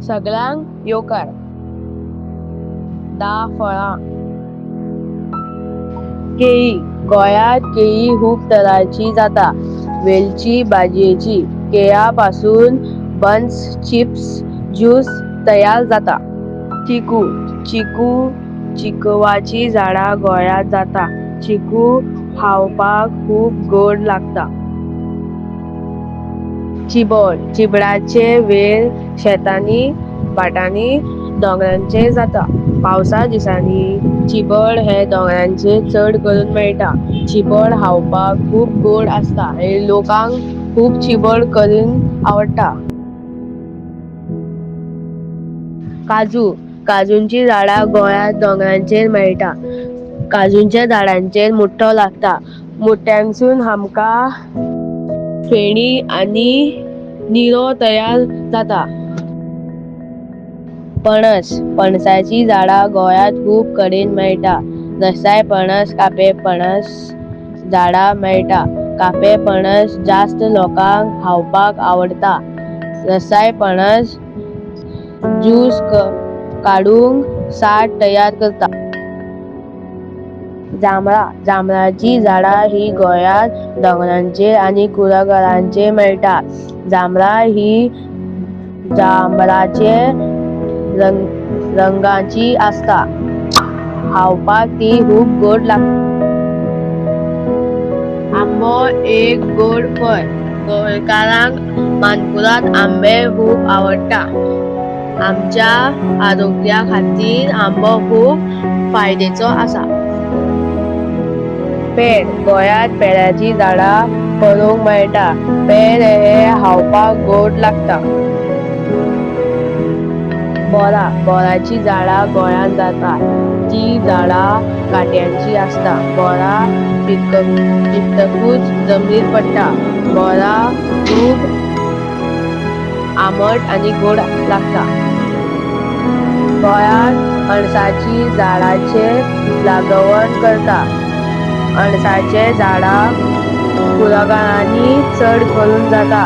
सगळ्यांक येवकार. 10 फळां. केळी. गोंयांत केळी खूब तरांची जाता. वेलची भाजयेची. केळ्यापासून बन्स, चिप्स, ज्यूस तयार जाता. चिकू. चिकवाची झाडां गोंयांत जाता. चिकू खावपाक खूब गोड लागता. चिबड. चिबडाचे वेल शेतांनी, भाटांनी, दोंगरांचेर जाता. पावसा दिसांनी चिबड हे दोंगरांचेर चड करून मेळटा. चिबड खावपाक खूब गोड आसता आनी लोकांक खूब चिबड करून आवडटा. काजू. काजूंची झाडां गोंयांत दोंगरांचेर मेळटा. काजूंच्या झाडांचेर मुठ्ठो लागता. मुठ्ठ्यांसून आमकां फेणी आनी निरो तयार जाता. पणस. पणसाची झाडां गोंयांत खूब कडेन मेळटा. रसाय पणस, कापे पणस झाडां मेळटा. कापे पणस जास्त लोकांक खावपाक आवडटा. रसाय पणस ज्यूस काडून साठ तयार करता. जांभळा. जांभळाची झाडां ही गोंयांत दोंगरांचेर आनी कुळागरांचेर मेळटा. जांभळां ही जांभळाचे रंगाची आसता. खावपाक ती खूब गोड लागता. आंबो एक गोड फळ. गोंयकारांक मानकुराद आंबे खूब आवडटा. आमच्या आरोग्या खातीर आंबो खूब फायदेचो आसा. पेर. गोंयांत पेराची झाडां पळोवंक मेळटा. पेर हे खावपाक गोड लागता. बोरा. बोराची झाडां गोंयांत जाता. ती झाडां कांट्यांची आसता. बोरा पिकतकूच जमनीर पडटा. बोरा खूब आंबट आनी गोड लागता. गोंयांत अणसाची झाडांचे लागवड करता. अणसाचे झाडां कुळागरांनी चड करून जाता.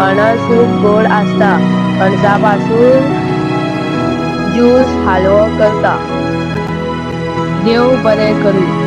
अणस खूब गोड आसता. अणसापासून ज्यूस हालवो करता. देव बरें करूं.